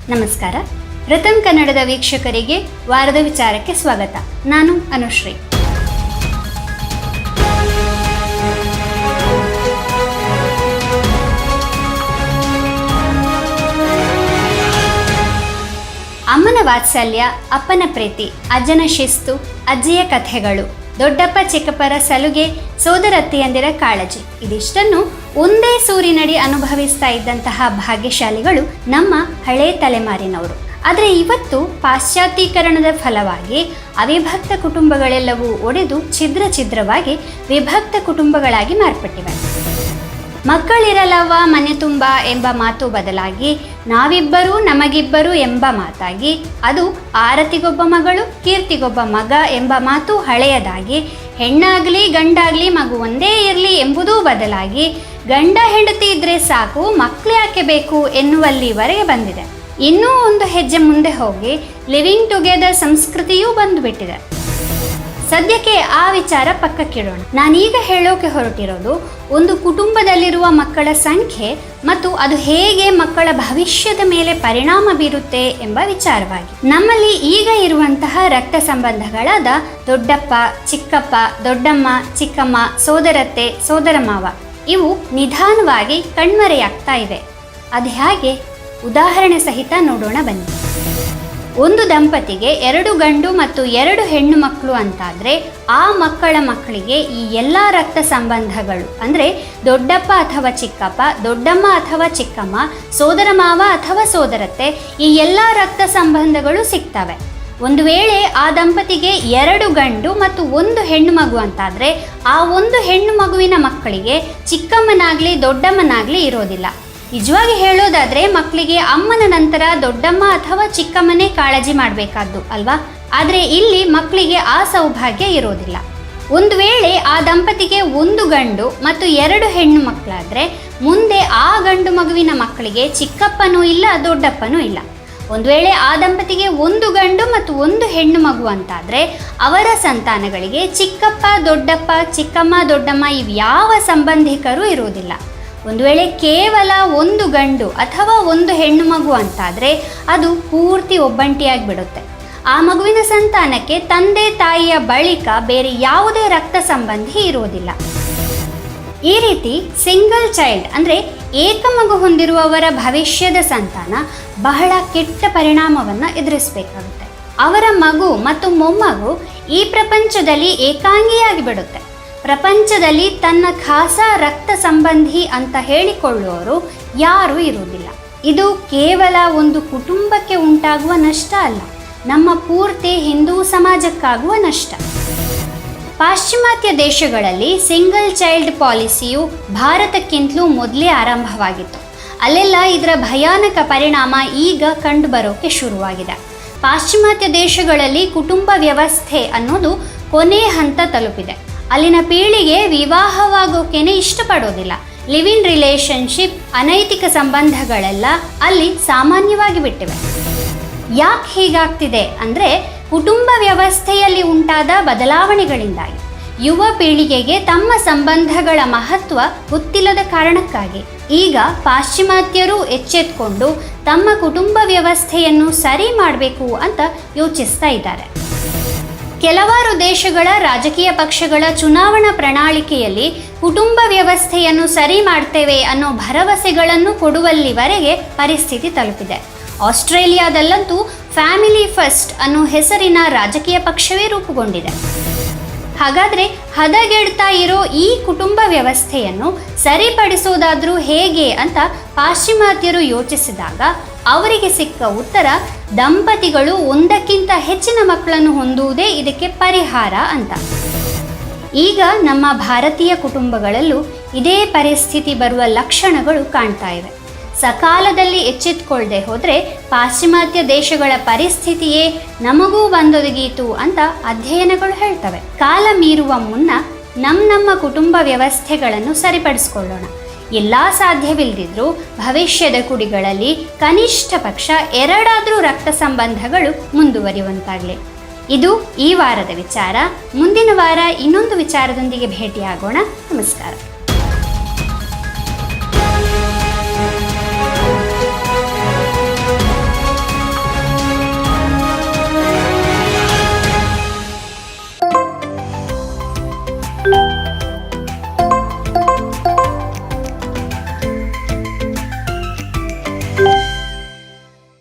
ನಮಸ್ಕಾರ. ರತನ್ ಕನ್ನಡದ ವೀಕ್ಷಕರಿಗೆ ವಾರದ ವಿಚಾರಕ್ಕೆ ಸ್ವಾಗತ. ನಾನು ಅನುಶ್ರೀ. ಅಮ್ಮನ ವಾತ್ಸಲ್ಯ, ಅಪ್ಪನ ಪ್ರೀತಿ, ಅಜ್ಜನ ಶಿಸ್ತು, ಅಜ್ಜಿಯ ಕಥೆಗಳು, ದೊಡ್ಡಪ್ಪ ಚಿಕ್ಕಪ್ಪರ ಸಲುಗೆ, ಸೋದರತ್ತೆಯಂದಿರ ಕಾಳಜಿ ಇದಿಷ್ಟನ್ನು ಒಂದೇ ಸೂರಿನಡಿ ಅನುಭವಿಸ್ತಾ ಇದ್ದಂತಹ ಭಾಗ್ಯಶಾಲಿಗಳು ನಮ್ಮ ಹಳೆ ತಲೆಮಾರಿನವರು. ಆದರೆ ಇವತ್ತು ಪಾಶ್ಚಾತ್ಯೀಕರಣದ ಫಲವಾಗಿ ಅವಿಭಕ್ತ ಕುಟುಂಬಗಳೆಲ್ಲವೂ ಒಡೆದು ಛಿದ್ರ ಛಿದ್ರವಾಗಿ ವಿಭಕ್ತ ಕುಟುಂಬಗಳಾಗಿ ಮಾರ್ಪಟ್ಟಿವೆ. ಮಕ್ಕಳಿರಲವ್ವ ಮನೆ ತುಂಬ ಎಂಬ ಮಾತು ಬದಲಾಗಿ ನಾವಿಬ್ಬರು ನಮಗಿಬ್ಬರು ಎಂಬ ಮಾತಾಗಿ, ಅದು ಆರತಿಗೊಬ್ಬ ಮಗಳು ಕೀರ್ತಿಗೊಬ್ಬ ಮಗ ಎಂಬ ಮಾತು ಹಳೆಯದಾಗಿ, ಹೆಣ್ಣಾಗಲಿ ಗಂಡಾಗಲಿ ಮಗು ಒಂದೇ ಇರಲಿ ಎಂಬುದೂ ಬದಲಾಗಿ, ಗಂಡ ಹೆಂಡತಿ ಇದ್ರೆ ಸಾಕು ಮಕ್ಕಳು ಯಾಕೆ ಬೇಕು ಎನ್ನುವಲ್ಲಿವರೆಗೆ ಬಂದಿದೆ. ಇನ್ನೂ ಒಂದು ಹೆಜ್ಜೆ ಮುಂದೆ ಹೋಗಿ ಲಿವಿಂಗ್ ಟುಗೆದರ್ ಸಂಸ್ಕೃತಿಯೂ ಬಂದುಬಿಟ್ಟಿದೆ. ಸದ್ಯಕ್ಕೆ ಆ ವಿಚಾರ ಪಕ್ಕಕ್ಕಿಡೋಣ. ನಾನೀಗ ಹೇಳೋಕೆ ಹೊರಟಿರೋದು ಒಂದು ಕುಟುಂಬದಲ್ಲಿರುವ ಮಕ್ಕಳ ಸಂಖ್ಯೆ ಮತ್ತು ಅದು ಹೇಗೆ ಮಕ್ಕಳ ಭವಿಷ್ಯದ ಮೇಲೆ ಪರಿಣಾಮ ಬೀರುತ್ತೆ ಎಂಬ ವಿಚಾರವಾಗಿ. ನಮ್ಮಲ್ಲಿ ಈಗ ಇರುವಂತಹ ರಕ್ತ ಸಂಬಂಧಗಳಾದ ದೊಡ್ಡಪ್ಪ, ಚಿಕ್ಕಪ್ಪ, ದೊಡ್ಡಮ್ಮ, ಚಿಕ್ಕಮ್ಮ, ಸೋದರತ್ತೆ, ಸೋದರ ಮಾವ ಇವು ನಿಧಾನವಾಗಿ ಕಣ್ಮರೆಯಾಗ್ತಾ ಇವೆ. ಅದು ಹೇಗೆ? ಉದಾಹರಣೆ ಸಹಿತ ನೋಡೋಣ ಬನ್ನಿ. ಒಂದು ದಂಪತಿಗೆ 2 ಗಂಡು ಮತ್ತು 2 ಹೆಣ್ಣು ಮಕ್ಕಳು ಅಂತಾದರೆ ಆ ಮಕ್ಕಳ ಮಕ್ಕಳಿಗೆ ಈ ಎಲ್ಲ ರಕ್ತ ಸಂಬಂಧಗಳು ಅಂದರೆ ದೊಡ್ಡಪ್ಪ ಅಥವಾ ಚಿಕ್ಕಪ್ಪ, ದೊಡ್ಡಮ್ಮ ಅಥವಾ ಚಿಕ್ಕಮ್ಮ, ಸೋದರ ಮಾವ ಅಥವಾ ಸೋದರತ್ತೆ ಈ ಎಲ್ಲ ರಕ್ತ ಸಂಬಂಧಗಳು ಸಿಗ್ತವೆ. ಒಂದು ವೇಳೆ ಆ ದಂಪತಿಗೆ 2 ಗಂಡು ಮತ್ತು 1 ಹೆಣ್ಣು ಮಗು ಅಂತಾದರೆ ಆ ಒಂದು ಹೆಣ್ಣು ಮಗುವಿನ ಮಕ್ಕಳಿಗೆ ಚಿಕ್ಕಮ್ಮನಾಗಲಿ ದೊಡ್ಡಮ್ಮನಾಗಲಿ ಇರೋದಿಲ್ಲ. ನಿಜವಾಗಿ ಹೇಳೋದಾದರೆ ಮಕ್ಕಳಿಗೆ ಅಮ್ಮನ ನಂತರ ದೊಡ್ಡಮ್ಮ ಅಥವಾ ಚಿಕ್ಕಮ್ಮನೇ ಕಾಳಜಿ ಮಾಡಬೇಕಾದ್ದು ಅಲ್ವಾ? ಆದರೆ ಇಲ್ಲಿ ಮಕ್ಕಳಿಗೆ ಆ ಸೌಭಾಗ್ಯ ಇರೋದಿಲ್ಲ. ಒಂದು ವೇಳೆ ಆ ದಂಪತಿಗೆ 1 ಗಂಡು ಮತ್ತು 2 ಹೆಣ್ಣು ಮಕ್ಕಳಾದರೆ ಮುಂದೆ ಆ ಗಂಡು ಮಗುವಿನ ಮಕ್ಕಳಿಗೆ ಚಿಕ್ಕಪ್ಪನೂ ಇಲ್ಲ ದೊಡ್ಡಪ್ಪನೂ ಇಲ್ಲ. ಒಂದು ವೇಳೆ ಆ ದಂಪತಿಗೆ 1 ಗಂಡು ಮತ್ತು 1 ಹೆಣ್ಣು ಮಗು ಅಂತಾದರೆ ಅವರ ಸಂತಾನಗಳಿಗೆ ಚಿಕ್ಕಪ್ಪ, ದೊಡ್ಡಪ್ಪ, ಚಿಕ್ಕಮ್ಮ, ದೊಡ್ಡಮ್ಮ ಇವ್ಯಾವ ಸಂಬಂಧಿಕರೂ ಇರುವುದಿಲ್ಲ. ಒಂದು ವೇಳೆ ಕೇವಲ 1 ಗಂಡು ಅಥವಾ 1 ಹೆಣ್ಣು ಮಗು ಅಂತಾದರೆ ಅದು ಪೂರ್ತಿ ಒಬ್ಬಂಟಿಯಾಗಿ ಬಿಡುತ್ತೆ. ಆ ಮಗುವಿನ ಸಂತಾನಕ್ಕೆ ತಂದೆ ತಾಯಿಯ ಬಳಿಕ ಬೇರೆ ಯಾವುದೇ ರಕ್ತ ಸಂಬಂಧಿ ಇರುವುದಿಲ್ಲ. ಈ ರೀತಿ ಸಿಂಗಲ್ ಚೈಲ್ಡ್ ಅಂದರೆ ಏಕ ಮಗು ಹೊಂದಿರುವವರ ಭವಿಷ್ಯದ ಸಂತಾನ ಬಹಳ ಕೆಟ್ಟ ಪರಿಣಾಮವನ್ನು ಎದುರಿಸಬೇಕಾಗುತ್ತೆ. ಅವರ ಮಗು ಮತ್ತು ಮೊಮ್ಮಗು ಈ ಪ್ರಪಂಚದಲ್ಲಿ ಏಕಾಂಗಿಯಾಗಿ ಬಿಡುತ್ತೆ. ಪ್ರಪಂಚದಲ್ಲಿ ತನ್ನ ಖಾಸ ರಕ್ತ ಸಂಬಂಧಿ ಅಂತ ಹೇಳಿಕೊಳ್ಳುವವರು ಯಾರೂ ಇರುವುದಿಲ್ಲ. ಇದು ಕೇವಲ ಒಂದು ಕುಟುಂಬಕ್ಕೆ ಉಂಟಾಗುವ ನಷ್ಟ ಅಲ್ಲ, ನಮ್ಮ ಪೂರ್ತಿ ಹಿಂದೂ ಸಮಾಜಕ್ಕಾಗುವ ನಷ್ಟ. ಪಾಶ್ಚಿಮಾತ್ಯ ದೇಶಗಳಲ್ಲಿ ಸಿಂಗಲ್ ಚೈಲ್ಡ್ ಪಾಲಿಸಿಯು ಭಾರತಕ್ಕಿಂತಲೂ ಮೊದಲೇ ಆರಂಭವಾಗಿತ್ತು. ಅಲ್ಲೆಲ್ಲ ಇದರ ಭಯಾನಕ ಪರಿಣಾಮ ಈಗ ಕಂಡುಬರೋಕ್ಕೆ ಶುರುವಾಗಿದೆ. ಪಾಶ್ಚಿಮಾತ್ಯ ದೇಶಗಳಲ್ಲಿ ಕುಟುಂಬ ವ್ಯವಸ್ಥೆ ಅನ್ನೋದು ಕೊನೆ ಹಂತ ತಲುಪಿದೆ. ಅಲ್ಲಿನ ಪೀಳಿಗೆ ವಿವಾಹವಾಗೋಕೆನೆ ಇಷ್ಟಪಡೋದಿಲ್ಲ. ಲಿವ್ ಇನ್ ರಿಲೇಷನ್ಶಿಪ್, ಅನೈತಿಕ ಸಂಬಂಧಗಳೆಲ್ಲ ಅಲ್ಲಿ ಸಾಮಾನ್ಯವಾಗಿ ಬಿಟ್ಟಿವೆ. ಯಾಕೆ ಹೀಗಾಗ್ತಿದೆ ಅಂದರೆ ಕುಟುಂಬ ವ್ಯವಸ್ಥೆಯಲ್ಲಿ ಉಂಟಾದ ಬದಲಾವಣೆಗಳಿಂದಾಗಿ ಯುವ ಪೀಳಿಗೆಗೆ ತಮ್ಮ ಸಂಬಂಧಗಳ ಮಹತ್ವ ಗೊತ್ತಿಲ್ಲದ ಕಾರಣಕ್ಕಾಗಿ. ಈಗ ಪಾಶ್ಚಿಮಾತ್ಯರು ಎಚ್ಚೆತ್ಕೊಂಡು ತಮ್ಮ ಕುಟುಂಬ ವ್ಯವಸ್ಥೆಯನ್ನು ಸರಿ ಮಾಡಬೇಕು ಅಂತ ಯೋಚಿಸ್ತಾ ಇದ್ದಾರೆ. ಕೆಲವಾರು ದೇಶಗಳ ರಾಜಕೀಯ ಪಕ್ಷಗಳ ಚುನಾವಣಾ ಪ್ರಣಾಳಿಕೆಯಲ್ಲಿ ಕುಟುಂಬ ವ್ಯವಸ್ಥೆಯನ್ನು ಸರಿ ಮಾಡ್ತೇವೆ ಅನ್ನೋ ಭರವಸೆಗಳನ್ನು ಕೊಡುವಲ್ಲಿವರೆಗೆ ಪರಿಸ್ಥಿತಿ ತಲುಪಿದೆ. ಆಸ್ಟ್ರೇಲಿಯಾದಲ್ಲಂತೂ ಫ್ಯಾಮಿಲಿ ಫಸ್ಟ್ ಅನ್ನೋ ಹೆಸರಿನ ರಾಜಕೀಯ ಪಕ್ಷವೇ ರೂಪುಗೊಂಡಿದೆ. ಹಾಗಾದರೆ ಹದಗೆಡ್ತಾ ಇರೋ ಈ ಕುಟುಂಬ ವ್ಯವಸ್ಥೆಯನ್ನು ಸರಿಪಡಿಸೋದಾದರೂ ಹೇಗೆ ಅಂತ ಪಾಶ್ಚಿಮಾತ್ಯರು ಯೋಚಿಸಿದಾಗ ಅವರಿಗೆ ಸಿಕ್ಕ ಉತ್ತರ ದಂಪತಿಗಳು ಒಂದಕ್ಕಿಂತ ಹೆಚ್ಚಿನ ಮಕ್ಕಳನ್ನು ಹೊಂದುವುದೇ ಇದಕ್ಕೆ ಪರಿಹಾರ ಅಂತ. ಈಗ ನಮ್ಮ ಭಾರತೀಯ ಕುಟುಂಬಗಳಲ್ಲೂ ಇದೇ ಪರಿಸ್ಥಿತಿ ಬರುವ ಲಕ್ಷಣಗಳು ಕಾಣ್ತಾ ಇವೆ. ಸಕಾಲದಲ್ಲಿ ಎಚ್ಚೆತ್ತುಕೊಳ್ಳದೆ ಹೋದರೆ ಪಾಶ್ಚಿಮಾತ್ಯ ದೇಶಗಳ ಪರಿಸ್ಥಿತಿಯೇ ನಮಗೂ ಬಂದೊದಗೀತು ಅಂತ ಅಧ್ಯಯನಗಳು ಹೇಳ್ತವೆ. ಕಾಲ ಮೀರುವ ಮುನ್ನ ನಮ್ಮ ಕುಟುಂಬ ವ್ಯವಸ್ಥೆಗಳನ್ನು ಸರಿಪಡಿಸ್ಕೊಳ್ಳೋಣ. ಎಲ್ಲ ಸಾಧ್ಯವಿಲ್ಲದಿದ್ರೂ ಭವಿಷ್ಯದ ಕುಡಿಗಳಲ್ಲಿ ಕನಿಷ್ಠ ಪಕ್ಷ 2 ರಕ್ತ ಸಂಬಂಧಗಳು ಮುಂದುವರಿಯುವಂತಾಗಲಿ. ಇದು ಈ ವಾರದ ವಿಚಾರ. ಮುಂದಿನ ವಾರ ಇನ್ನೊಂದು ವಿಚಾರದೊಂದಿಗೆ ಭೇಟಿಯಾಗೋಣ. ನಮಸ್ಕಾರ. ನಮಸ್ಕಾರ.